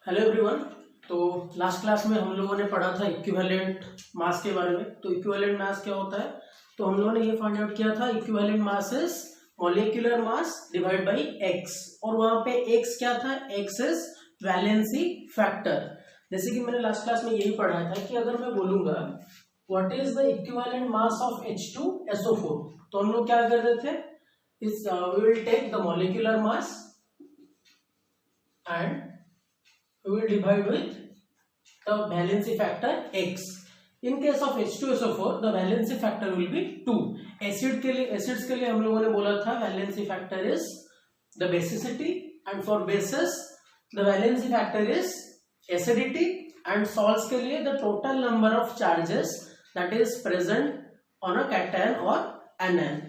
Hello everyone. तो last class में हम लोगों ने पढ़ा था इक्विवेलेंट मास के बारे में। तो इक्विवेलेंट मास क्या होता है, तो हम लोगों ने ये फाइंड आउट किया था equivalent mass is molecular mass divide bye x, और वहां पे एक्स क्या था, एक्स इज वैलेंसी फैक्टर। जैसे कि मैंने लास्ट क्लास में यही पढ़ाया था कि अगर मैं बोलूंगा what is the equivalent mass of H2SO4, तो हम लोग क्या करते थे, इस we will take the molecular mass and we will divide with the valency factor x. In case of H2SO4 the valency factor will be 2. Acid के लिए, acids के लिए हम लोगों ने बोला था valency factor is the basicity, and for bases the valency factor is acidity, and salts के लिए the total number of charges that is present on a cation or anion.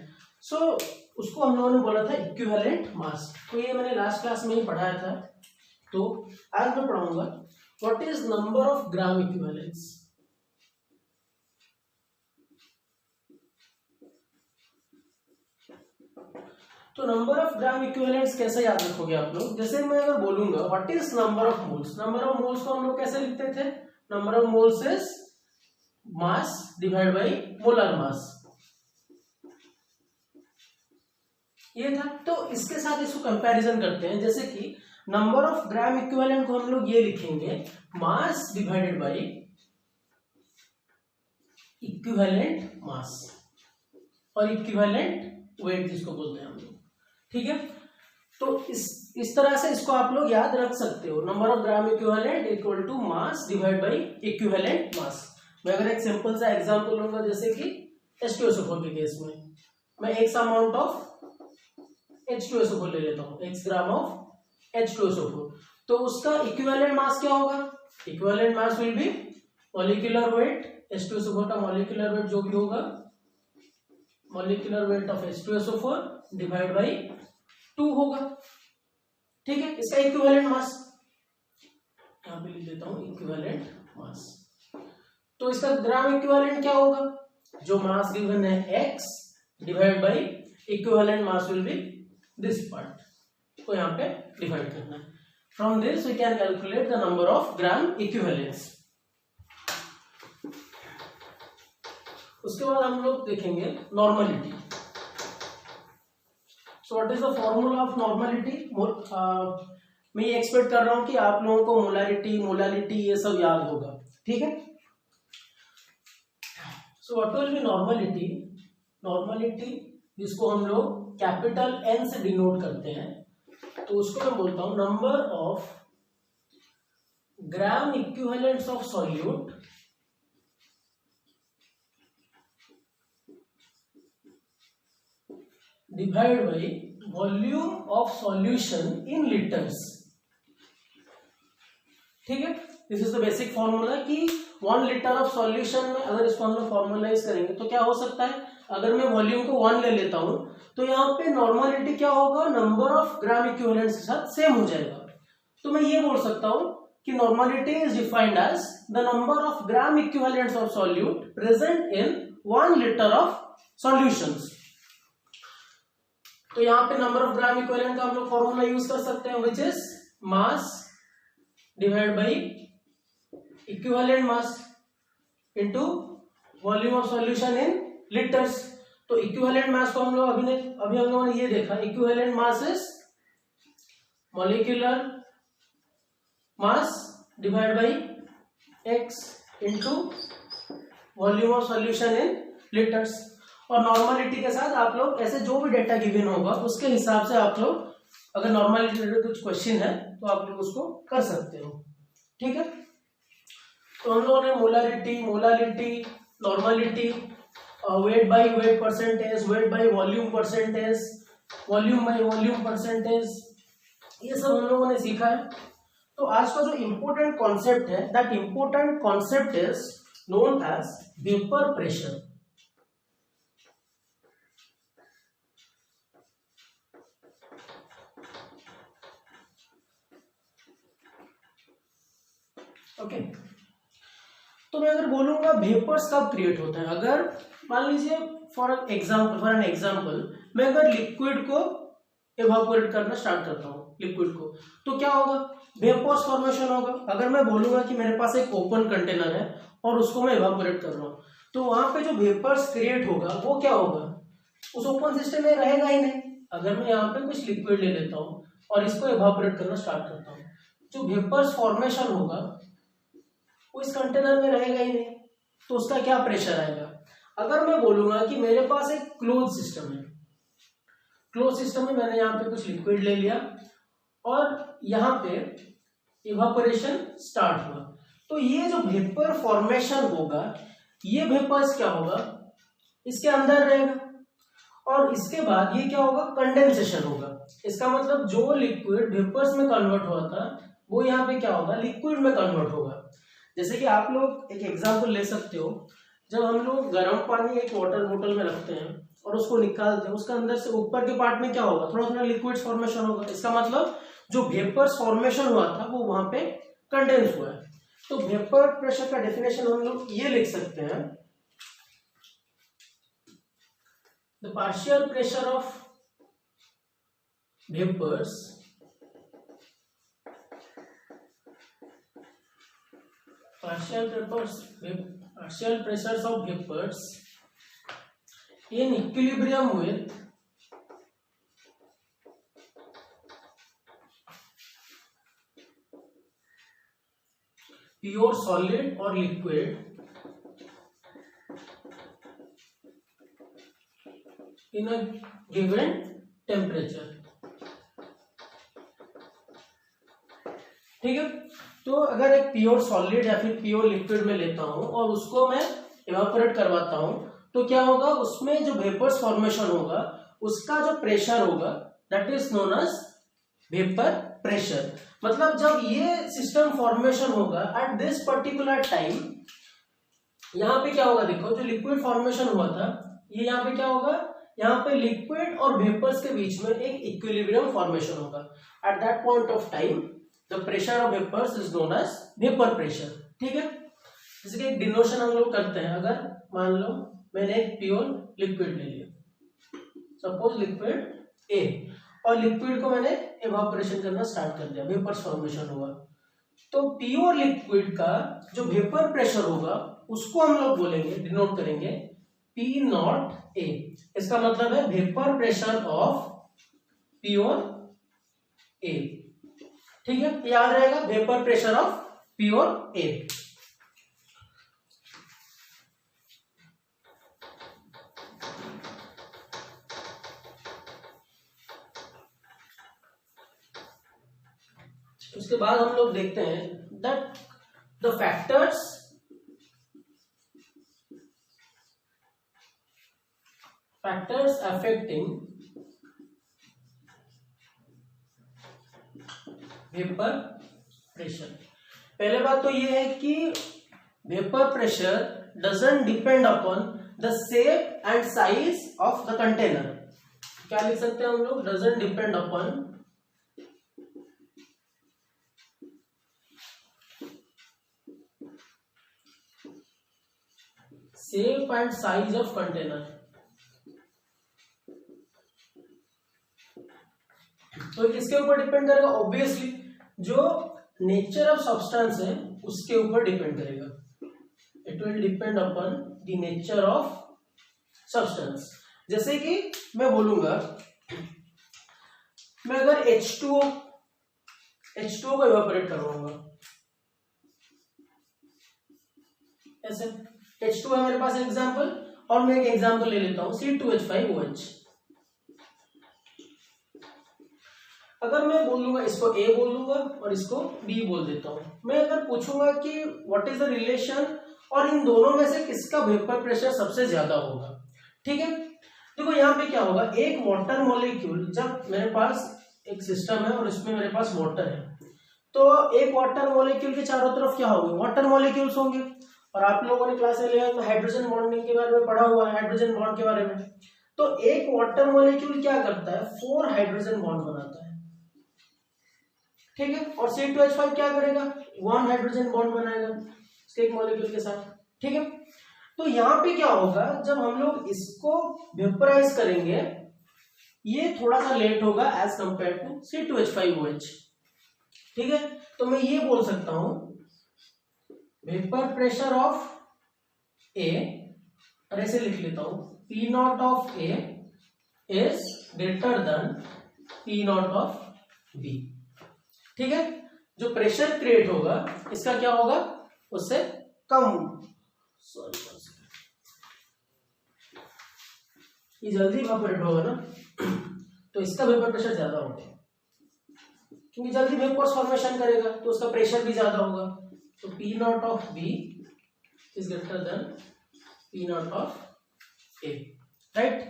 So उसको हम लोगों ने बोला था इक्विवेलेंट मास। तो ये मैंने लास्ट क्लास में ही पढ़ाया था। तो आज मैं पढ़ाऊंगा what is number of gram equivalence. तो नंबर ऑफ ग्राम इक्विवेलेंस कैसे याद रखोगे आप लोग, जैसे मैं अगर बोलूंगा what is number of moles, number of moles को हम लोग कैसे लिखते थे, number of moles is mass divide by molar mass, ये था। तो इसके साथ इसको कंपैरिजन करते हैं, जैसे कि नंबर ऑफ ग्राम इक्विवेलेंट को हम लोग ये लिखेंगे मास डिवाइडेड बाय इक्विवेलेंट मास, और इक्विवेलेंट वेट जिसको बोलते हैं हम लोग, ठीक है। तो इस तरह से इसको आप लोग याद रख सकते हो, number of gram equivalent equal to mass divide by equivalent mass. मैं अगर एक सिंपल सा एग्जांपल लूंगा, जैसे कि H2SO4 के केस में मैं एक्स अमाउंट ऑफ H2SO4 ले लेता हूँ, x ग्राम ऑफ H2SO4, तो उसका इक्विवेलेंट मास क्या होगा, equivalent mass will B molecular weight, H2SO4 का मॉलिक्यूलर वेट जो भी होगा, molecular weight of H2SO4 divide by 2 होगा, ठीक है। इसका इक्विवेलेंट मास यहां पे लिख देता हूं, इक्विवेलेंट मास। तो इसका ग्राम इक्विवेलेंट क्या होगा, जो मास गिवन है x divide by equivalent mass will be this part को यहाँ पे डिवाइड करना है। From this we can calculate the number of gram equivalence. उसके बाद हम लोग देखेंगे normality. So what is the formula of normality. मैं ये एक्सपेक्ट कर रहा हूं कि आप लोगों को मोलालिटी ये सब याद होगा, ठीक है। So what will be normality, normality जिसको हम लोग कैपिटल N से डिनोट करते हैं, तो उसको मैं बोलता हूं number of gram equivalents of solute divide by volume of solution in litres, ठीक है। This is the basic formula कि 1 लीटर ऑफ सॉल्यूशन में अगर इसको हम लोग फॉर्मुलाइज करेंगे तो क्या हो सकता है, अगर मैं वॉल्यूम को 1 ले लेता हूं तो यहाँ पे नॉर्मलिटी क्या होगा, नंबर ऑफ ग्राम इक्विवेलेंट्स के साथ सेम हो जाएगा। तो मैं ये बोल सकता हूं कि normality is defined as the number of gram equivalents of solute present in 1 litre of solutions. तो यहाँ पे नंबर ऑफ ग्राम इक्विवेलेंट का हम लोग फॉर्मूला यूज कर सकते हैं, which is mass divide by equivalent mass into volume of solution in litres. तो इक्विवेलेंट मास को हम लोग अभी हम लोगों ने ये देखा, equivalent mass is molecular mass divide bye x into volume of solution in litres. और नॉर्मलिटी के साथ आप लोग ऐसे जो भी डेटा गिवन होगा उसके हिसाब से आप लोग, अगर नॉर्मलिटी रिलेटेड कुछ क्वेश्चन है तो आप लोग उसको कर सकते हो, ठीक है। तो हम लोगों ने molality, normality, weight by weight percentage, weight by volume percentage, volume by volume percentage, ये सब हम लोगों ने सीखा है। तो आज का जो इंपॉर्टेंट कॉन्सेप्ट है, that important concept is known as vapour pressure. Okay, तो मैं अगर बोलूंगा वेपर्स कब क्रिएट होता है, अगर मान लीजिए फॉर एन एग्जाम्पल मैं अगर लिक्विड को इवापोरेट करना स्टार्ट करता हूँ लिक्विड को, तो क्या होगा, वेपर्स फॉर्मेशन होगा। अगर मैं बोलूंगा कि मेरे पास एक ओपन कंटेनर है और उसको मैं इवापोरेट कर रहा हूँ, तो वहां पे जो वेपर्स क्रिएट होगा वो क्या होगा, उस ओपन सिस्टम में रहेगा ही नहीं। अगर मैं यहाँ पे कुछ लिक्विड ले लेता हूँ और इसको इवापोरेट करना स्टार्ट करता हूँ, जो वेपर्स फॉर्मेशन होगा वो इस कंटेनर में रहेगा ही नहीं, तो उसका क्या प्रेशर आएगा। अगर मैं बोलूंगा कि मेरे पास एक क्लोज सिस्टम है, क्लोज सिस्टम में मैंने यहाँ पे कुछ लिक्विड ले लिया और यहाँ पे इवापोरेशन स्टार्ट हुआ, तो ये जो वेपर फॉर्मेशन होगा, ये वेपर्स क्या होगा, इसके अंदर रहेगा और इसके बाद ये क्या होगा, कंडेंसेशन होगा। इसका मतलब जो लिक्विड वेपर्स में कन्वर्ट हुआ था वो यहाँ पे क्या होगा, लिक्विड में कन्वर्ट होगा। जैसे कि आप लोग एक एग्जांपल ले सकते हो, जब हम लोग गर्म पानी एक वाटर बोतल में रखते हैं और उसको निकालते हैं, उसका अंदर से ऊपर के पार्ट में क्या होगा, थोड़ा थोड़ा लिक्विड फॉर्मेशन होगा। इसका मतलब जो वेपर्स फॉर्मेशन हुआ था वो वहां पे कंडेंस हुआ है। तो वेपर प्रेशर का डेफिनेशन हम लोग ये लिख सकते हैं, the partial pressure of vapours partial pressures of vapors in equilibrium with pure solid or liquid in a given temperature। ठीक है, तो अगर एक प्योर सॉलिड या फिर प्योर लिक्विड में लेता हूं और उसको मैं इवापोरेट करवाता हूं, तो क्या होगा, उसमें जो वेपर्स फॉर्मेशन होगा उसका जो प्रेशर होगा that is known as vapour pressure. मतलब जब ये सिस्टम फॉर्मेशन होगा एट दिस पर्टिकुलर टाइम, यहाँ पे क्या होगा, देखो जो लिक्विड फॉर्मेशन हुआ था ये यहाँ पे क्या होगा, यहाँ पे लिक्विड और वेपर्स के बीच में एक इक्विलिब्रियम फॉर्मेशन होगा। At that point of time the pressure of vapours is known as vapour pressure. ठीक है, जैसे कि एक डिनोशन हम लोग करते हैं, अगर मान लो मैंने एक प्योर लिक्विड ले लिया, सपोज लिक्विड ए, और लिक्विड को मैंने इवापोरेशन करना स्टार्ट कर दिया, वेपर्स फॉर्मेशन हुआ, तो प्योर लिक्विड का जो वेपर प्रेशर होगा उसको हम लोग बोलेंगे, डिनोट करेंगे पी नॉट ए। इसका मतलब है वेपर प्रेशर ऑफ प्योर ए। ठीक है, याद रहेगा, वेपर प्रेशर ऑफ प्योर ए। उसके बाद हम लोग देखते हैं that the factors affecting vapour pressure. पहले बात तो ये है कि vapour pressure doesn't depend upon the shape and size of the container. क्या लिख सकते हैं हम लोग, doesn't depend upon shape and size of container. तो किसके ऊपर डिपेंड करेगा, ऑब्वियसली जो नेचर ऑफ सब्सटेंस है उसके ऊपर डिपेंड करेगा। It will depend upon the nature of substance. जैसे कि मैं बोलूंगा, मैं अगर H2O को इवेपोरेट करवाऊंगा, ऐसे H2 है मेरे पास एग्जांपल, और मैं एक एग्जांपल ले लेता हूं C2H5OH। अगर मैं बोलूंगा इसको A बोल दूंगा और इसको B बोल देता हूं, मैं अगर पूछूंगा कि व्हाट इज द रिलेशन और इन दोनों में से किसका वेपर प्रेशर सबसे ज्यादा होगा। ठीक है, देखो यहाँ पे क्या होगा, एक वाटर मॉलिक्यूल, जब मेरे पास एक सिस्टम है और इसमें मेरे पास वाटर है, तो एक वाटर मॉलिक्यूल के चारों तरफ क्या होंगे, वाटर मॉलिक्यूल्स होंगे। और आप लोगों ने क्लास 11 में हाइड्रोजन बॉन्डिंग के बारे में पढ़ा हुआ है, हाइड्रोजन बॉन्ड के बारे में। तो एक वाटर मॉलिक्यूल क्या करता है, 4 हाइड्रोजन बॉन्ड बनाता है। ठीक है, और C2H5 क्या करेगा, 1 हाइड्रोजन बॉन्ड बनाएगा इसके एक मॉलिक्यूल के साथ। ठीक है, तो यहाँ पे क्या होगा, जब हम लोग इसको वेपराइज करेंगे ये थोड़ा सा लेट होगा एज कंपेयर टू C2H5OH। ठीक है, तो मैं ये बोल सकता हूं वेपर प्रेशर ऑफ ए, और ऐसे लिख लेता हूं P not of A is greater than P not of B. ठीक है, जो प्रेशर क्रिएट होगा इसका क्या होगा, उससे कम, सॉरी ये जल्दी इवेपोरेट होगा ना, तो इसका वेपर प्रेशर ज्यादा होगा, क्योंकि जल्दी वेपर्स फॉर्मेशन करेगा तो उसका प्रेशर भी ज्यादा होगा। तो P not of B is greater than P not of A, right.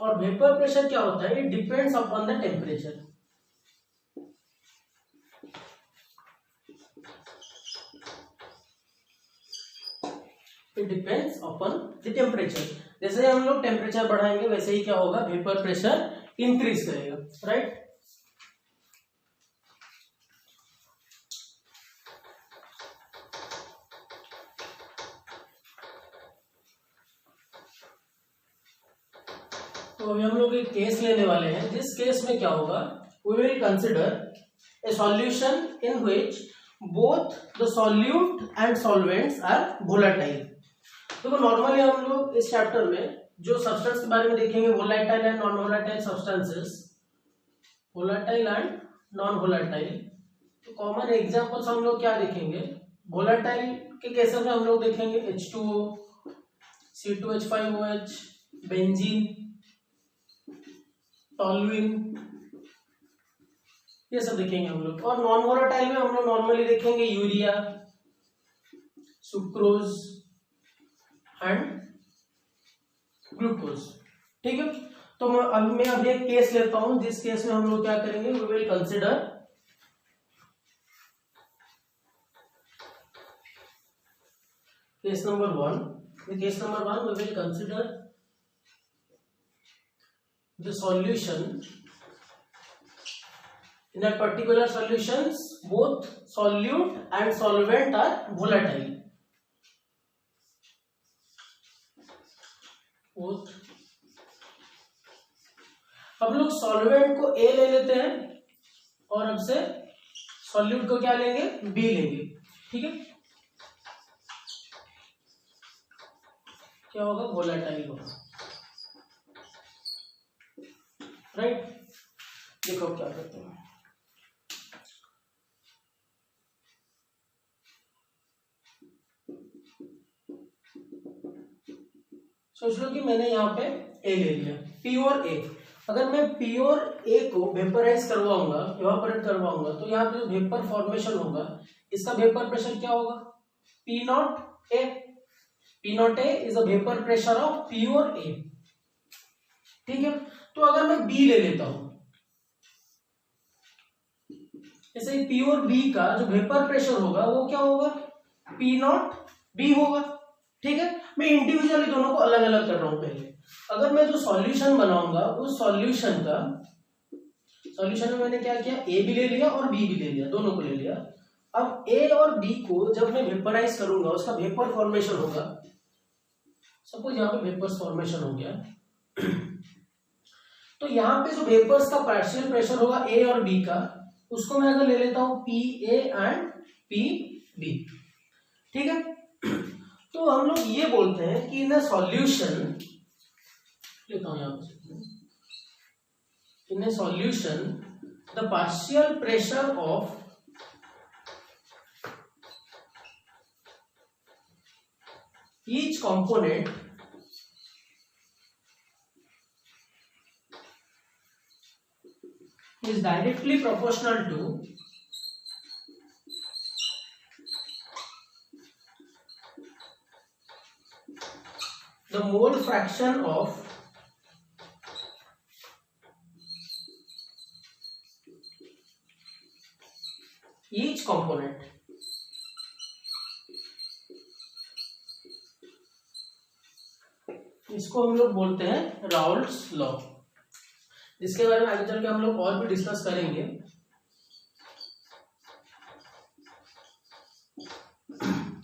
और वेपर प्रेशर क्या होता है, it depends upon the temperature. It depends upon the temperature. जैसे हम लोग टेम्परेचर बढ़ाएंगे वैसे ही क्या होगा, वेपर प्रेशर इंक्रीज करेगा, राइट। तो अभी हम लोग एक केस लेने वाले हैं, जिस केस में क्या होगा, we will consider a solution in which both the solute and solvents are volatile. तो नॉर्मली हम लोग इस चैप्टर में जो सब्सटेंस के बारे में देखेंगे, volatile and non volatile substances, volatile and non volatile. तो कॉमन एग्जांपल्स हम लोग क्या देखेंगे, वोलेटाइल के केसेस में हम लोग देखेंगे H2O, C2H5OH, बेंजीन, टॉल्यूइन, ये सब देखेंगे हम लोग। और नॉन वोलेटाइल में हम लोग नॉर्मली देखेंगे यूरिया, सुक्रोज एंड ग्लूकोज। ठीक है, तो मैं अभी एक केस लेता हूं, जिस केस में हम लोग क्या करेंगे, we will consider case number 1। in case number 1 we will consider the solution. In that particular solutions both solute and solvent are volatile. both हम लोग सॉल्वेंट को A ले लेते हैं और अब से सॉल्यूट को क्या लेंगे, B लेंगे। ठीक है, क्या होगा, वोलेटाइल होगा, राइट। देखो क्या करते हैं, सोच लो कि मैंने यहाँ पे A ले लिया, प्योर A। अगर मैं प्योर A को वेपराइज करवाऊंगा, इवापोरेट करवाऊंगा, तो यहाँ पे जो वेपर फॉर्मेशन होगा इसका वेपर प्रेशर क्या होगा, P naught A। P naught A is the vapour pressure of pure A। ठीक है, तो अगर मैं B ले लेता हूं, जैसे प्योर B का जो वेपर प्रेशर होगा वो क्या होगा, P नॉट B होगा। ठीक है, मैं इंडिविजुअली दोनों को अलग अलग कर रहा हूं। पहले अगर मैं जो सॉल्यूशन बनाऊंगा उस सॉल्यूशन में मैंने क्या किया, A भी ले लिया और B भी ले लिया, दोनों को ले लिया। अब A और B को जब मैं वेपराइज करूंगा उसका वेपर फॉर्मेशन होगा। सपोज यहाँ पे वेपर्स फॉर्मेशन हो गया तो यहाँ पे जो वेपर्स का पार्शियल प्रेशर होगा A और B का, उसको मैं अगर ले लेता हूं PA एंड PB। ठीक है, तो हम लोग ये बोलते हैं कि इन अ सॉल्यूशन, लेता हूं यहाँ पे, in a solution the partial pressure of each component is directly proportional to the mole fraction of each component। इसको हम लोग बोलते हैं राउल्ट्स लॉ, जिसके बारे में आगे चल के हम लोग और भी डिस्कस करेंगे।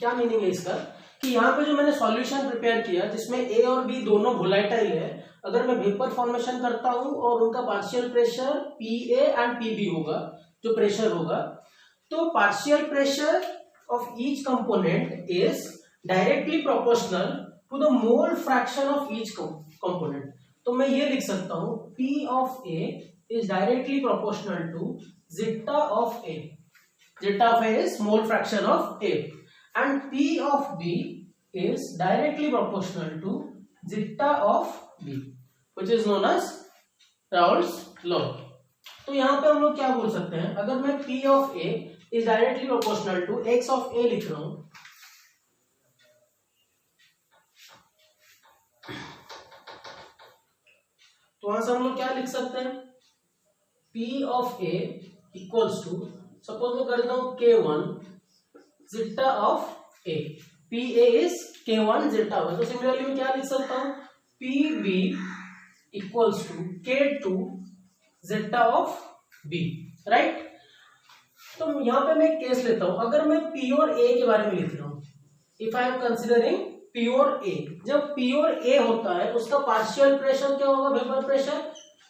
क्या मीनिंग है इसका कि यहाँ पे जो मैंने सॉल्यूशन प्रिपेयर किया जिसमें ए और बी दोनों वोलेटाइल है, अगर मैं वेपर फॉर्मेशन करता हूं और उनका partial pressure P A and P B होगा, जो प्रेशर होगा, तो partial pressure of each component is directly proportional to the mole fraction of each component. तो मैं ये लिख सकता हूं P of A is directly proportional to zeta of A। zeta of A is mole fraction of A and P of B is directly proportional to zeta of B which is known as Raoult's law। तो यहाँ पे हम लोग क्या बोल सकते हैं, अगर मैं P of A is directly proportional to x of A लिख रहा हूं, तो वहां से हम लोग क्या लिख सकते हैं, P of A equals to, suppose मैं करता हूं K1 zeta of A, PA is K1 zeta of A। तो सिमिलरली मैं क्या लिख सकता हूं, PB equals to K2 zeta of B, right. तो यहाँ पे मैं एक केस लेता हूं, अगर मैं P और A के बारे में लिख रहा हूं, if I am considering P और A, जब P और A होता है उसका पार्शियल प्रेशर क्या होगा, vapour pressure,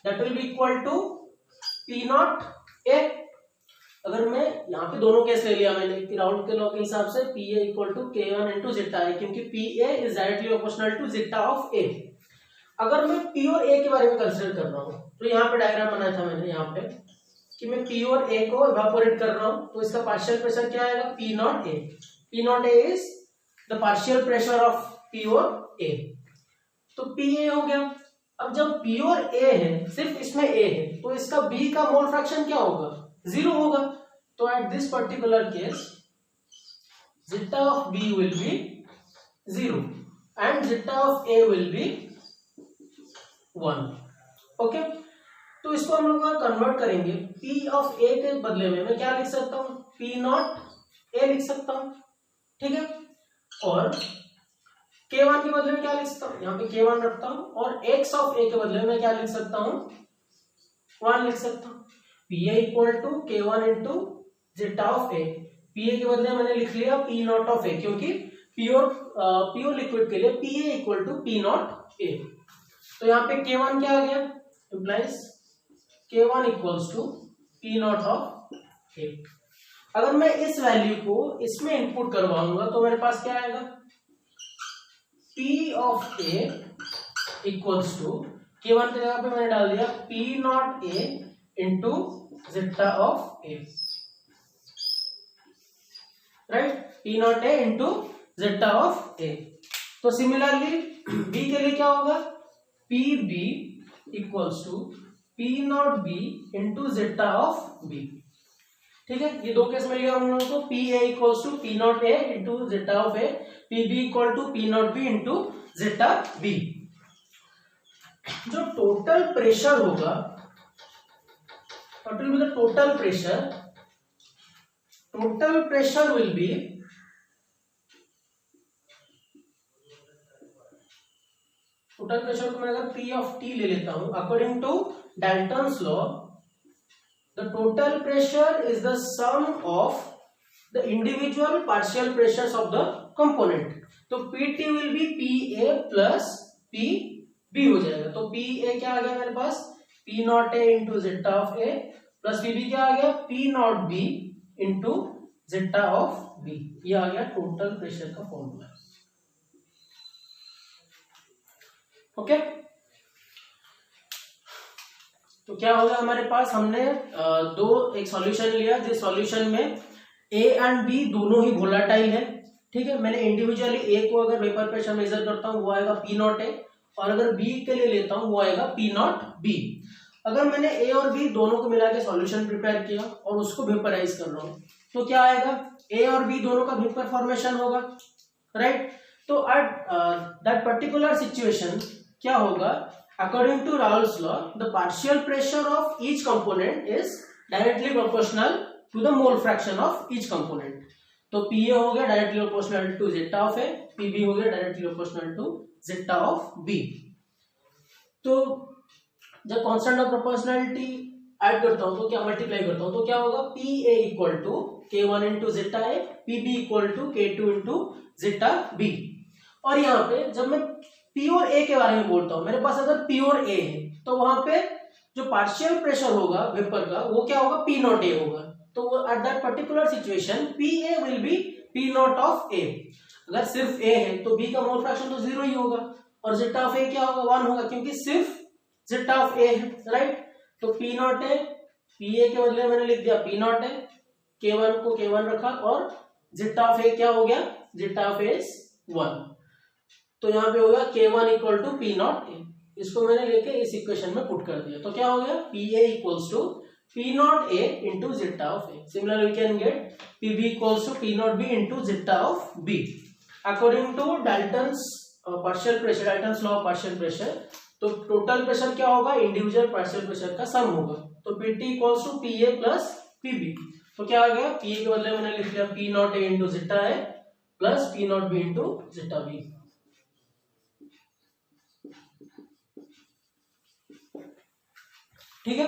that will be equal to P naught A। अगर मैं यहाँ पे दोनों केस ले लिया मैंने कि राउल्ट के लॉ के हिसाब से PA equal to K1 into zeta है, क्योंकि PA is directly proportional to zeta of A। अगर मैं P और A के बारे में कंसिडर कर रहा हूँ, तो यहाँ पे डायग्राम बनाया था मैंने यहाँ पे कि मैं P और A को इवेपोरेट कर रहा हूँ, तो इसका पार्शियल प्रेशर क्या आएगा, P naught A। P naught A is the partial pressure of P और A, तो PA हो गया। अब जब P और A है, सिर्फ इसमें A है, तो इसका B का मोल फ्रैक्शन क्या होगा, 0 होगा। तो eight this particular case zeta of B will be 0 and zeta of A will be 1। Okay, तो इसको हम लोग कन्वर्ट करेंगे, P of A के बदले में मैं क्या लिख सकता हूं, P नॉट A लिख सकता हूं, ठीक है। और K1 के बदले में क्या लिख सकता हूं, यहाँ पे K1 रखता हूं, और X of A के बदले में मैं क्या लिख सकता हूं, 1 लिख सकता हूं। PA equal to K1 into zeta of A, PA के बदले मैंने लिख लिया P नॉट ऑफ A, क्योंकि प्योर लिक्विड के लिए PA equal to P naught A। तो यहाँ पे K1 क्या आ गया, implies K1 equals to P naught of A। अगर मैं इस वैल्यू को इसमें इनपुट करवाऊंगा तो मेरे पास क्या आएगा, P of A equals to K1 की जगह पे मैंने डाल दिया P naught A into zeta of A, right, P naught A into zeta of A। तो सिमिलरली B के लिए क्या होगा, PB equals to P naught B into zeta of B, ठीक है। ये दो केस मिल गया हम लोगों को, PA equals to P naught A into zeta of A, PB equal to P naught B into zeta B। जो टोटल प्रेशर होगा, total pressure will be total pressure को मैं अगर P ऑफ T ले लेता हूं, according to Dalton's law the total pressure is the sum of the individual partial pressures of the component. तो PT will be PA plus PB हो जाएगा। तो PA क्या आ गया मेरे पास, P naught A into zeta of A plus PB क्या आ गया, P naught B into zeta of B। ये आ गया टोटल प्रेशर का फॉर्मूला। ओके, तो क्या होगा हमारे पास, हमने एक सॉल्यूशन लिया जिस सॉल्यूशन में A एंड B दोनों ही वोलेटाइल है, ठीक है। मैंने इंडिविजुअली A को अगर वेपर प्रेशर मेजर करता हूं वो आएगा P नॉट A, और अगर B के लिए लेता हूं वो आएगा P नॉट B। अगर मैंने A और B दोनों को मिला के सॉल्यूशन प्रिपेयर किया और उसको वेपराइज कर रहा हूं, तो क्या आएगा, A और B दोनों का वेपर फॉर्मेशन होगा, राइट। तो एट दैट पर्टिकुलर सिचुएशन क्या होगा, according to Raoult's law the partial pressure of each component is directly proportional to the mole fraction of each component. तो PA हो गया directly proportional to zeta of A, PB हो गया directly proportional to zeta of B। तो जब constant of proportionality add करता हूं तो क्या, मल्टीप्लाई करता हूं तो क्या होगा, P A equal to K1 into zeta A, P B equal to K2 into zeta B. और यहाँ पे जब मैं पी और ए के बारे में बोलता हूं, मेरे पास अगर पी और ए है तो वहां पे जो पार्शियल प्रेशर होगा वेपर का वो क्या होगा, पी नॉट ए होगा। तो at that particular situation P A will be P not of A. अगर सिर्फ ए है तो बी का मोल फ्रैक्शन तो 0 ही होगा, और जेटा ऑफ ए क्या होगा, 1 होगा, क्योंकि सिर्फ जेटा ऑफ ए है, राइट। तो पी नॉट है, पी ए के बदले मैंने लिख दिया पी नॉट है, K1 को K1 रखा, और जेटा ऑफ ए क्या हो गया, जेटा ऑफ ए 1। तो यहाँ पे हो गया K1 equal to P not A. इसको मैंने लेके इस इक्वेशन में पुट कर दिया, तो क्या हो गया, P A equals to P not A into zeta of A. Similarly we can get P B equals to P naught B into zeta of B. According to Dalton's partial pressure, Dalton's law of partial pressure, तो total pressure क्या होगा, individual partial pressure का sum होगा। तो PT equals to P A plus P B. तो क्या आ गया, पी ए के बदले मैंने लिख लिया P not A into zeta A plus P naught B into zeta B. ठीक है,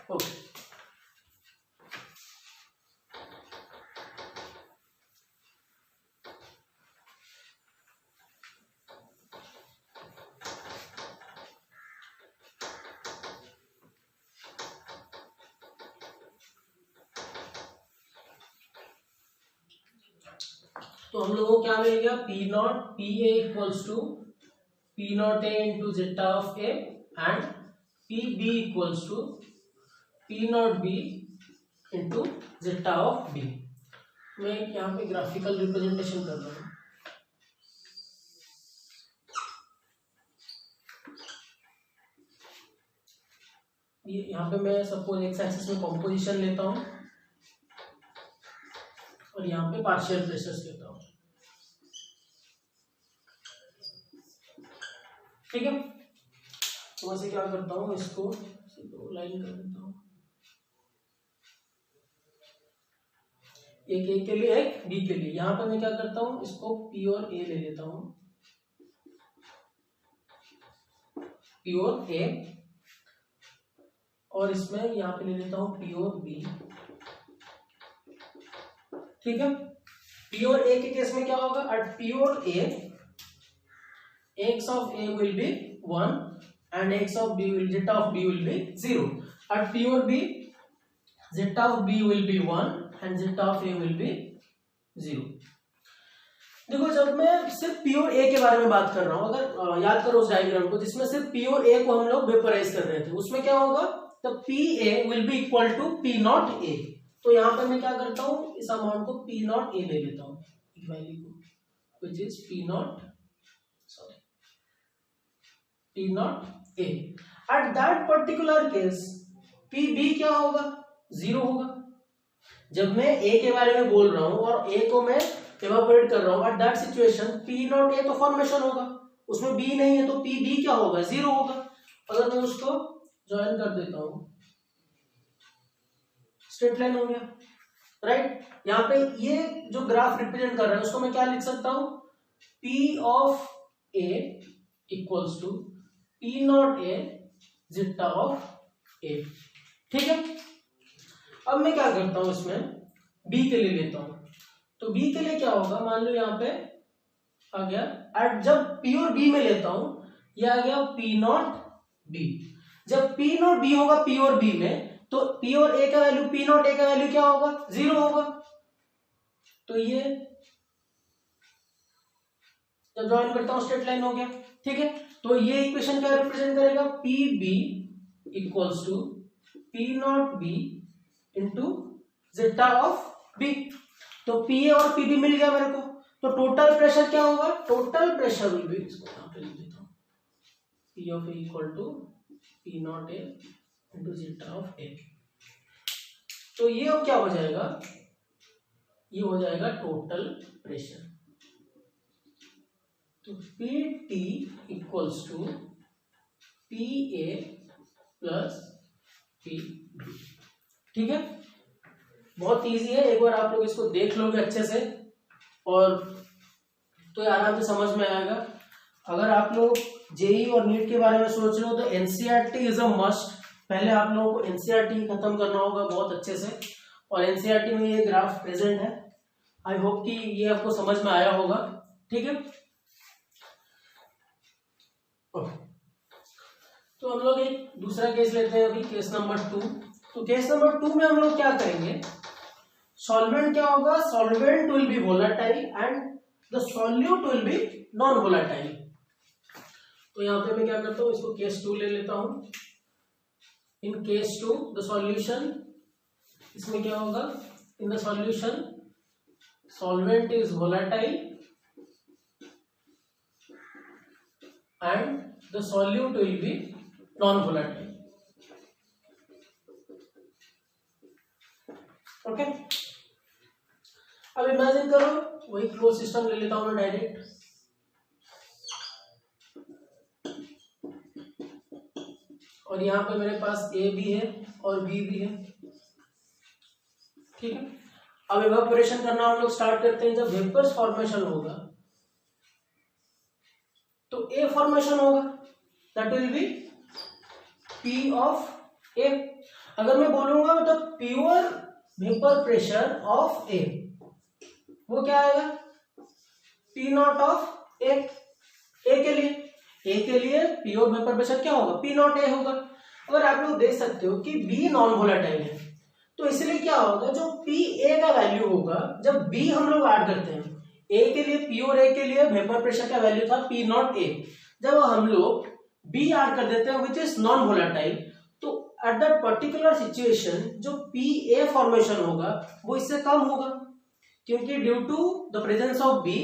ओके। तो हम लोगों को क्या मिल गया, P naught P A equals to P not A into zeta of A and P B equals to P naught B into zeta of B. मैं यहाँ पे ग्राफिकल रिप्रेजेंटेशन कर रहा हूँ। ये यहाँ पे मैं सपोज एक्स एक्सिस में कॉम्पोजिशन लेता हूँ और यहाँ पे पार्शियल प्रेशर्स लेता हूँ, ठीक है। तो वैसे क्या करता हूँ, इसको दो लाइन कर देता हूँ, एक ए के लिए एक बी के लिए। यहाँ पे मैं क्या करता हूँ, इसको पी और ए ले लेता हूँ, पी और ए, और इसमें यहाँ पे ले लेता हूँ पी और बी, ठीक है। पी और ए के केस में क्या होगा, एट पी और ए x of a will be 1 and x of b will, zeta of b will be 0. At p or b, zeta of b will be 1 and zeta of a will be 0. देखो जब मैं सिर्फ P और ए के बारे में बात कर रहा हूं, अगर याद करो उस डायग्राम को जिसमें सिर्फ पी और ए को हम लोग वेपराइज कर रहे थे, उसमें क्या होगा, तब P A will be equal to P not A. तो यहाँ पे मैं क्या करता हूँ, इस अमाउंट को पी नॉट ए ले लेता हूँ, वैल्यू को, which is P naught, sorry, P not A. At that particular case P B क्या होगा, 0 होगा। जब मैं ए के बारे में बोल रहा हूं और ए को मैं इवेपोरेट कर रहा हूं, at that situation P not A तो फॉर्मेशन होगा, उसमें बी नहीं है, तो पी बी क्या होगा, 0 होगा। अगर मैं उसको ज्वाइन कर देता हूं, स्ट्रेट लाइन हो गया, राइट। यहाँ पे ये जो ग्राफ रिप्रेजेंट कर रहा है उसको मैं क्या लिख सकता हूं, P of A equals to P not A zeta of A, ठीक है। अब मैं क्या करता हूं, इसमें बी के लिए लेता हूं, तो बी के लिए क्या होगा, मान लो यहाँ पे आ गया, एट जब पी और बी में लेता हूं, ये आ गया पी नॉट बी। जब पी नॉट बी होगा पी और बी में, तो पी और ए का वैल्यू, पी नॉट ए का वैल्यू क्या होगा, 0 होगा। तो ये जब ज्वाइन करता हूं स्ट्रेट लाइन हो गया, ठीक है। तो ये इक्वेशन क्या रिप्रेजेंट करेगा, P B equals to P naught B into zeta of B. तो पी ए और पी बी मिल गया मेरे को, तो टोटल प्रेशर क्या होगा, टोटल प्रेशर विल बी, इसको यहाँ पे लिख देता हूँ, P of A equal to P not A into zeta of A. तो ये अब क्या हो जाएगा, ये हो जाएगा टोटल प्रेशर। तो P T equals to P A plus P B, ठीक है। बहुत इजी है, एक बार आप लोग इसको देख लोगे अच्छे से और तो आराम से समझ में आएगा। अगर आप लोग जेई और नीट के बारे में सोच रहे हो तो एनसीईआरटी इज अ मस्ट, पहले आप लोगों को एनसीईआरटी खत्म करना होगा बहुत अच्छे से, और एनसीईआरटी में ये ग्राफ प्रेजेंट है। आई होप कि ये आपको समझ में आया होगा। ठीक है, तो हम लोग एक दूसरा केस लेते हैं अभी, केस नंबर 2। तो केस नंबर 2 में हम लोग क्या करेंगे, सॉल्वेंट क्या होगा, solvent will be volatile and the solute will be non volatile. तो यहाँ पे मैं क्या करता हूँ, इसको केस 2 ले लेता हूँ। इन केस 2 द सॉल्यूशन, इसमें क्या होगा, in the solution solvent is volatile and the solute will be non volatile. Okay, अब इमेजिन करो, वही क्लोज सिस्टम ले लेता हूं मैं डायरेक्ट। और यहां पे मेरे पास ए भी है और बी भी है। ठीक है, अब इवेपोरेशन करना हम लोग स्टार्ट करते हैं। जब वेपर्स फॉर्मेशन होगा तो ए फॉर्मेशन होगा, that will be P of A. अगर मैं बोलूंगा तो pure vapour pressure of A, वो क्या आएगा, P not of A. A के लिए प्योर वेपर प्रेशर क्या होगा, पी नॉट ए होगा। अगर आप लोग देख सकते हो कि बी नॉन वोलेटाइल है, तो इसलिए क्या होगा, जो पी ए का वैल्यू होगा, जब बी हम लोग ऐड करते हैं ए के लिए, प्योर ए के लिए वेपर प्रेशर का वैल्यू था पी नॉट ए, जब हम लोग बी ऐड कर देते हैं विच इज नॉन वोलेटाइल, तो एट दैट पर्टिकुलर सिचुएशन जो पी ए फॉर्मेशन होगा वो इससे कम होगा, क्योंकि due to the presence of B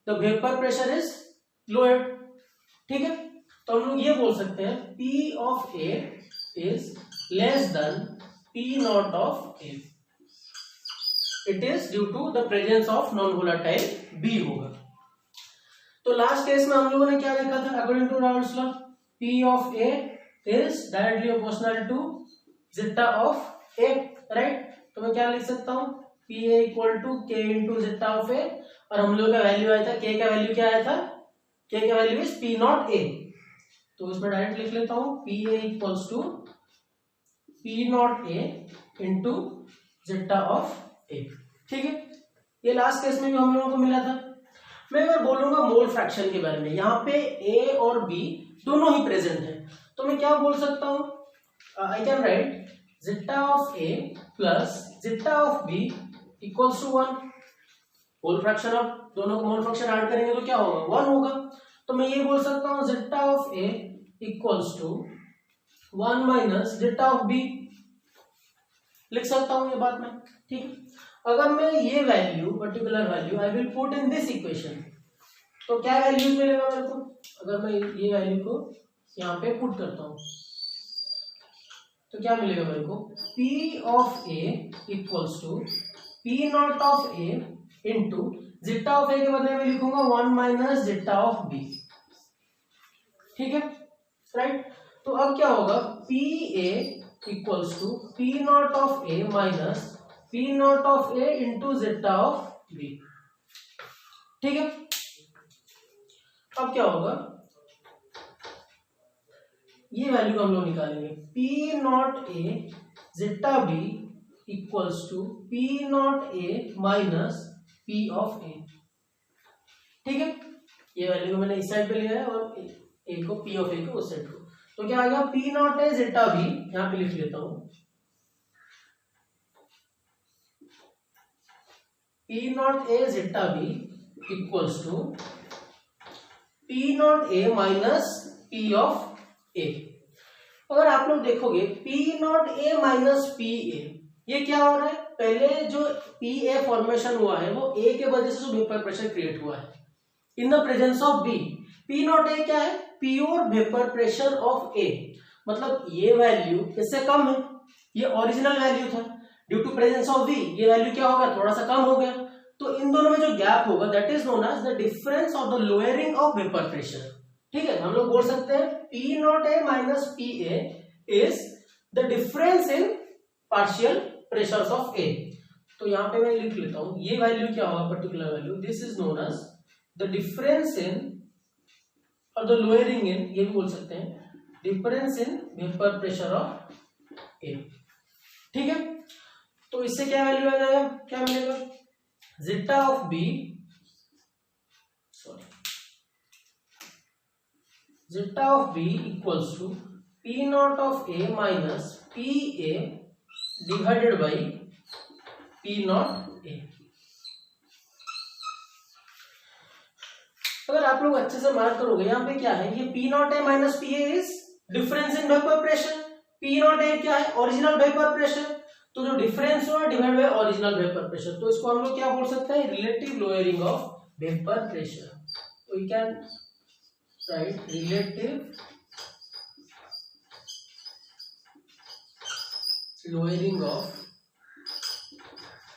the vapour pressure is lower. ठीक है, तो हम लोग ये बोल सकते हैं P of A is less than P not of A, it is due to the presence of non volatile B होगा। तो लास्ट केस में हम लोगों ने क्या देखा था, according to Raoult's law, P of A is directly proportional to zeta of A, right. तो मैं क्या लिख सकता हूं, P A equal to K into zeta of A, और हम लोग का वैल्यू आया था, के का वैल्यू क्या आया था, के का value is P not A. तो इसमें डायरेक्ट लिख लेता हूं, P A equals to P not A into zeta of A. ठीक है, ये लास्ट केस में भी हम लोगों को मिला था। मैं अगर बोलूंगा मोल फ्रैक्शन के बारे में, यहाँ पे ए और बी दोनों ही प्रेजेंट है, तो मैं क्या बोल सकता हूं, I can write zeta of A plus zeta of B equals to 1। Mole fraction of दोनों को मोल फ्रैक्शन ऐड करेंगे तो क्या होगा, 1 होगा। तो मैं ये बोल सकता हूँ zeta of A equals to 1 minus zeta of B, लिख सकता हूं ये बात मैं। ठीक, अगर मैं ये value, particular value I will put in this equation, तो क्या वैल्यू मिलेगा मेरे को, अगर मैं ये वैल्यू को यहाँ पे पुट करता हूं तो क्या मिलेगा मेरे को, P of A equals to P not of A into zeta of A के बदले में लिखूंगा 1 माइनस जीटा ऑफ बी। ठीक है, राइट। तो अब क्या होगा, P A equals to P not of A minus P not of A into zeta of B. ठीक है, अब क्या होगा, ये वैल्यू को हम लोग निकालेंगे, P not A zeta B equals to P not A minus P of A. ठीक है, ये वैल्यू को मैंने इस साइड पे लिया है और ए को, पी ऑफ ए को उस साइड को। तो क्या आ गया, P not A zeta B, यहां पे लिख लेता हूं, P not A zeta B equals to P not A minus P of A. अगर आप लोग देखोगे P not A minus P A, ये क्या हो रहा है, पहले जो पी ए फॉर्मेशन हुआ है वो ए के वजह से जो वेपर प्रेशर क्रिएट हुआ है in the presence of B. P not A क्या है, pure vapour pressure of A, मतलब ये वैल्यू इससे कम है, ये ओरिजिनल वैल्यू था, due to presence of B ये वैल्यू क्या हो गया, थोड़ा सा कम हो गया। तो इन दोनों में जो गैप होगा that is known as the difference of the lowering of vapour pressure. ठीक है, हम लोग बोल सकते हैं P not A minus P A is the difference in partial pressures of A. तो यहां पे मैं लिख लेता हूं, ये वैल्यू क्या होगा, particular value, this is known as the difference in और द लोअरिंग इन, ये भी बोल सकते हैं difference in vapour pressure of A. ठीक है, तो इससे क्या वैल्यू आ जाएगा, क्या मिलेगा, zeta of B, sorry zeta of B equals to P not of A minus P A divided by P not A. अगर आप लोग अच्छे से मार्क करोगे, यहाँ पे क्या है, ये P not A minus P A is difference in vapour pressure, P not A क्या है, ओरिजिनल वेपर प्रेशर, तो जो डिफरेंस हुआ divide by original vapour pressure, तो इसको हम लोग क्या बोल सकते हैं, relative lowering of vapour pressure. तो we can write relative lowering of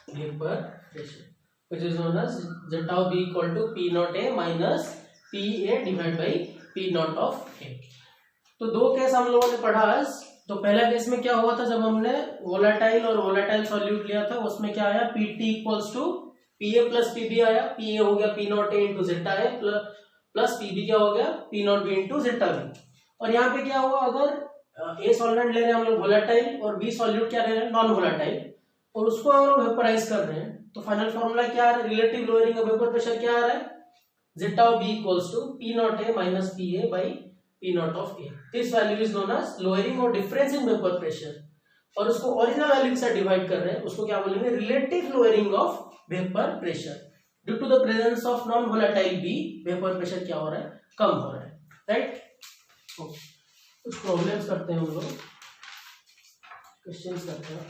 vapour pressure which is known as zeta of b equal to p naught a minus p a divided by p naught of a। तो दो case हम लोगों ने पढ़ा आज। तो पहला केस में क्या हुआ था, जब हमने वोलेटाइल और वोलेटाइल सॉल्यूट लिया था, उसमें क्या आया, pt equals to pa plus pb आया, pa हो गया p naught a into zeta A plus pb क्या हो गया p naught b into zeta B. और यहाँ पे क्या हुआ, अगर a सॉल्वेंट ले रहे हैं हम लोग वोलेटाइल और b सॉल्यूट क्या ले रहे हैं नॉन वोलेटाइल, और उसको हम लोग वेपराइज कर रहे हैं, तो फाइनल फॉर्मूला क्या आ रहा है, relative lowering of vapour pressure क्या आ रहा है, zeta of b equals to p naught a minus pa by p naught of a। This value is known as lowering और डिफरेंस इन वेपर प्रेशर, और उसको original value से divide कर रहे हैं, उसको क्या बोलेंगे, relative lowering of vapour pressure. Due to the presence of non volatile b vapour pressure क्या हो रहा है, कम हो रहा है, राइट। कुछ प्रॉब्लम्स करते हैं हम लोग, क्वेश्चंस करते हैं।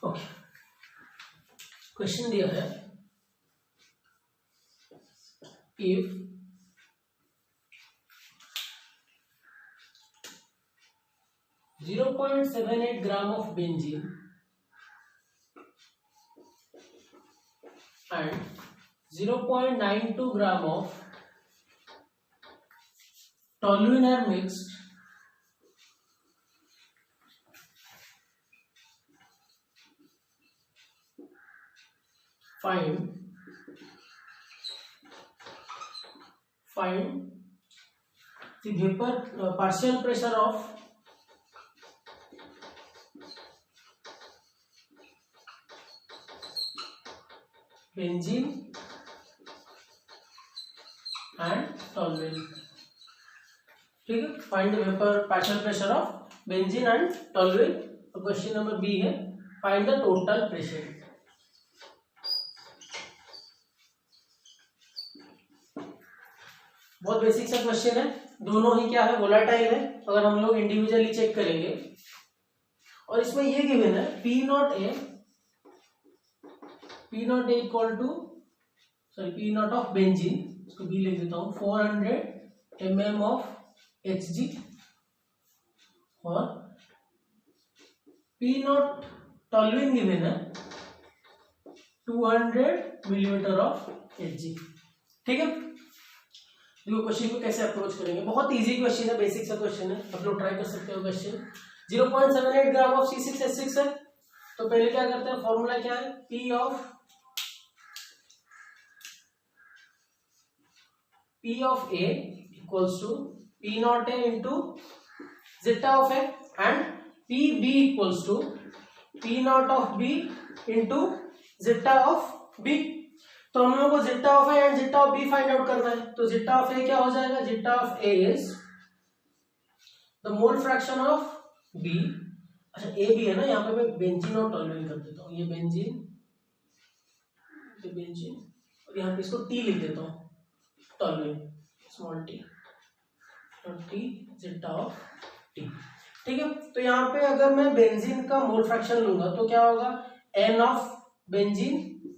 ओके, क्वेश्चन दिया है, if .78 gram of benzene and 0.92 gram of toluene are mixed find the vapor partial pressure of benzene and toluene। ठीक है, find the vapour partial pressure of benzene and toluene. और question number B है, find the total pressure. बहुत basic सा question है, दोनों ही क्या है, वोलेटाइल है। अगर हम लोग इंडिविजुअली चेक करेंगे, और इसमें ये गिवन है P not A equal to, sorry P not of benzene, इसको बी लिख देता हूँ, 400 mm ऑफ Hg, और पी नॉट टॉलुएन गिवन है 200 मिलीमीटर ऑफ Hg। ठीक है, देखो क्वेश्चन को कैसे अप्रोच करेंगे, बहुत इजी क्वेश्चन है, बेसिक सा क्वेश्चन है, आप लोग ट्राई कर सकते हो। क्वेश्चन 0.78 ग्राम ऑफ C6H6 है, तो पहले क्या करते हैं, फॉर्मूला क्या है, P of A equals to P naught A into zeta of A and PB equals to P naught of B into zeta of B। तो हम लोगों को zeta of A and zeta of B find out करना है, तो zeta of A क्या हो जाएगा, zeta of A is the mole fraction of B। अच्छा A भी है ना, यहाँ पे मैं बेंजीन और टॉलुएन कर देता हूँ, ये बेंजीन और यहाँ पे इसको T लिख देता हूँ, toluene small t zeta of T। ठीक है, तो यहाँ पे अगर मैं बेंजीन का मोल फ्रैक्शन लूंगा तो क्या होगा, n of benzene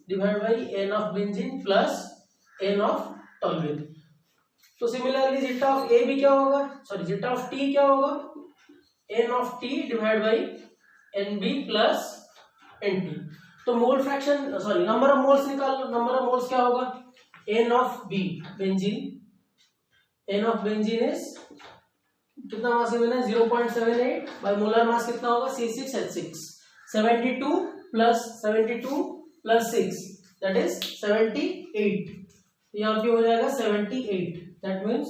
divide by n of benzene plus n of toluene. तो सिमिलरली zeta ऑफ A भी क्या होगा, सॉरी zeta ऑफ T क्या होगा, n of T divide by NB plus NT। तो mole fraction, sorry number of moles निकाल लो, number of moles क्या होगा, n of B benzene, n of benzene is कितना मास गिवन है 0.78 बाय मोलर मास कितना होगा C6H6 72 प्लस 6 दैट इज 78 यहाँ पे हो जाएगा 78 दैट मीन्स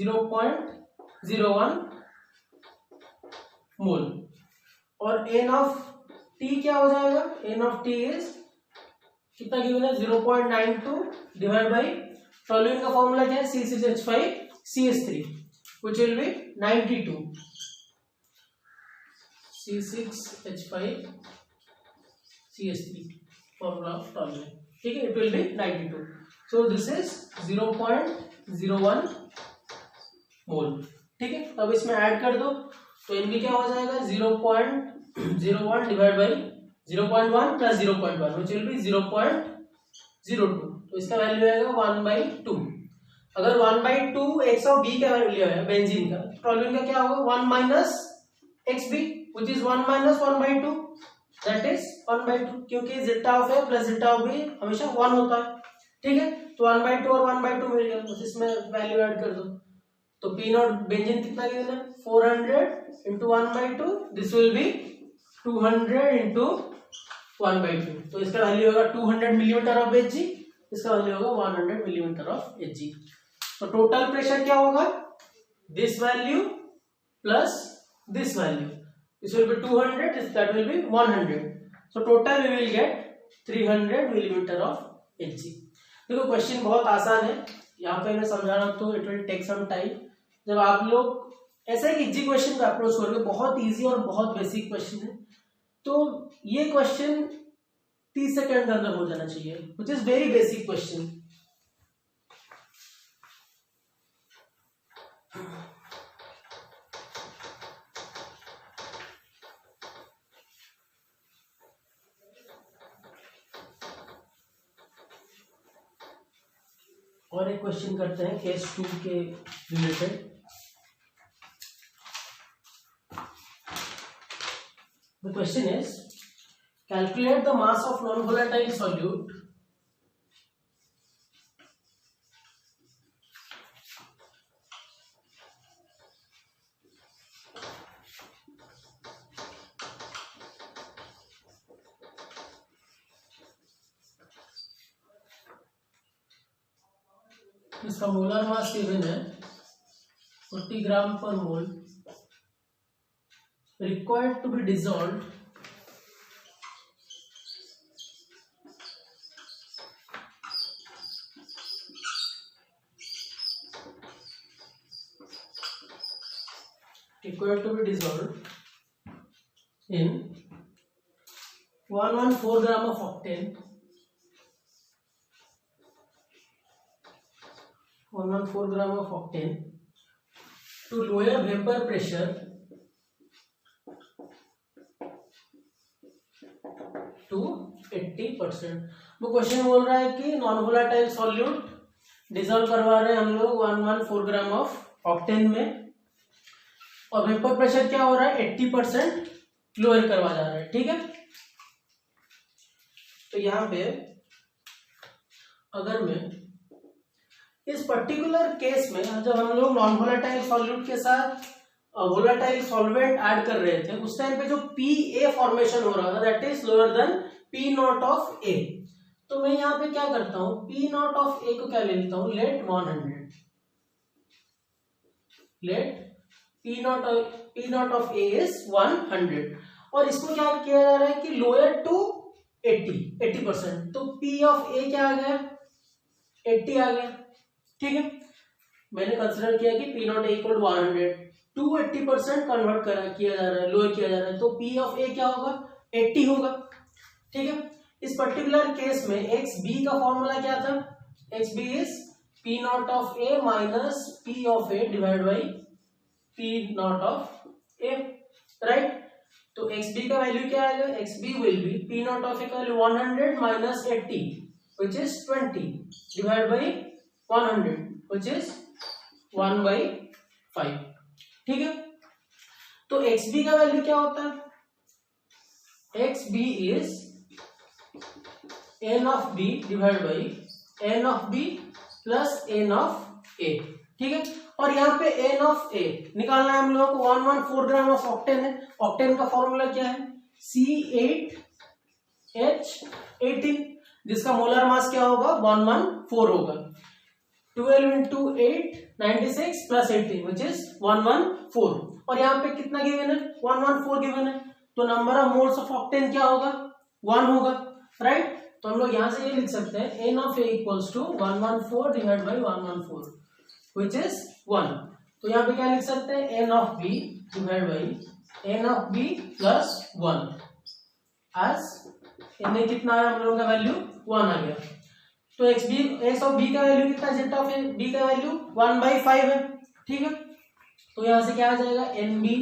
0.01 मोल और n ऑफ t क्या हो जाएगा n ऑफ t इज कितना गिवन है 0.92 डिवाइड बाई टोल्यूइन का फॉर्मूला क्या है C6H5CH3 which will be 92 C6H5CH3 formula of toluene ठीक है it will be 92 so this is 0.01 मोल ठीक है अब इसमें ऐड कर दो तो इनमें क्या हो जाएगा 0.01 divide by 0.1 plus 0.1 which will be 0.02 तो इसका वैल्यू आएगा 1/2 अगर 1/2 x ऑफ b का वैल्यू है बेंजीन का टोल्यूइन का क्या होगा 1 minus xb which is 1 minus 1/2 that is 1/2 क्योंकि zeta of a plus zeta of b हमेशा 1 होता है ठीक है तो 1/2 और 1/2 मिल गया बस इसमें वैल्यू ऐड कर दो तो p नॉट बेंजीन कितना गिवन है 400 into 1/2 this will be 200 into 1/2 तो इसका वैल्यू होगा 200 मिलीमीटर ऑफ Hg इसका वैल्यू होगा 100 मिलीमीटर ऑफ Hg तो टोटल प्रेशर क्या होगा this value plus this value this will be 200 that will be 100 so total we will get 300 millimeter of Hg देखो question बहुत आसान है यहाँ पे मैं समझा रहा हूँ तो it will take some time जब आप लोग ऐसे एक इजी क्वेश्चन का अप्रोच करोगे बहुत इजी और बहुत बेसिक क्वेश्चन है तो ये क्वेश्चन 30 सेकंड के अंदर हो जाना चाहिए which is very basic question और एक क्वेश्चन करते हैं केस 2 के related the question is calculate the mass of non volatile solute इसका मोलर मास गिवन है 40 gram per mole required to be dissolved in 114 gram of octane 114 gram of octane to lower vapor pressure to 80%। वो question बोल रहा है कि non volatile solute dissolve करवा रहे हैं हम लोग 114 ग्राम ऑफ ऑक्टेन में और वेपर प्रेशर क्या हो रहा है 80% लोअर करवा जा रहा है ठीक है। तो यहाँ पे अगर मैं इस पर्टिकुलर केस में जब हम लोग नॉन वोलेटाइल सॉल्यूट के साथ वोलेटाइल सॉल्वेंट ऐड कर रहे थे उस टाइम पे जो PA फॉर्मेशन हो रहा था that is lower than P naught of A। तो मैं यहाँ पे क्या करता हूं P नॉट ऑफ A को क्या ले लेता हूं let 100 let P naught of A is 100 और इसको क्या किया जा रहा है कि लोअर टू 80%। तो P ऑफ A क्या आ गया 80 आ गया ठीक है। मैंने कंसीडर किया कि P naught A equal 100 to 80% convert किया जा रहा है लोअर किया जा रहा है तो P ऑफ A क्या होगा 80 होगा ठीक है। इस पर्टिकुलर केस में XB का फॉर्मूला क्या था XB is P naught of A minus P of A divide by P naught of A right. तो XB का वैल्यू क्या आएगा XB will be P naught of A का value 100 minus 80 which is 20 divided by 100 which is 1/5 ठीक है। तो XB का value क्या होता है XB is n of B divided by n of B plus n of A ठीक है। और यहाँ पे एन ऑफ ए निकालना है हम लोगों को। 114 ग्राम ऑफ ऑक्टेन है। ऑक्टेन का फॉर्मूला क्या है? C8H18, जिसका मोलर मास क्या होगा? 114 होगा। 12 into 8 96 प्लस 18 विच इज 114। और यहाँ पे कितना गिवन है? 114 गिवन है, तो number of moles of octane क्या होगा? 1 होगा, राइट। तो हम लोग यहाँ से ये लिख सकते हैं N of A equals to 114 divide by 114 which is 1। तो यहाँ पे क्या लिख सकते हैं? N of B divide by N of B plus 1 as N A कितना है हम लोगों का वैल्यू? 1 आ गया। तो एक्स ऑफ बी का वैल्यू कितना है? जेड ऑफ बी का वैल्यू 1/5 है, ठीक है। तो यहां से क्या आ जाएगा? N B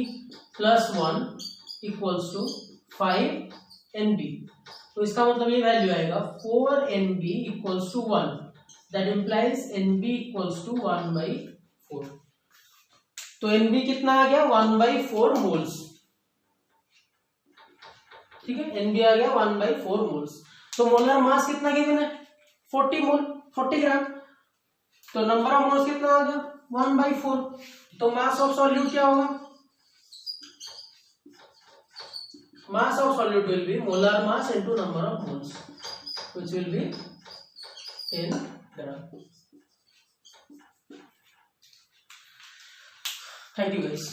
plus 1 equals to 5 N B. तो इसका मतलब ये वैल्यू आएगा 4 N B equals to 1, that implies N B equals to 1/4। तो एन बी कितना आ गया? 1/4 मोल्स, ठीक है। एन बी आ गया 1/4 मोल्स। तो मोलर मास कितना गिवन है? 40 मोल, 40 ग्राम। तो नंबर ऑफ मोल्स कितना आ गया? 1/4। तो मास ऑफ सॉल्यूट क्या होगा? Mass of solute will be molar mass into number of moles which will be in gram. Thank you guys.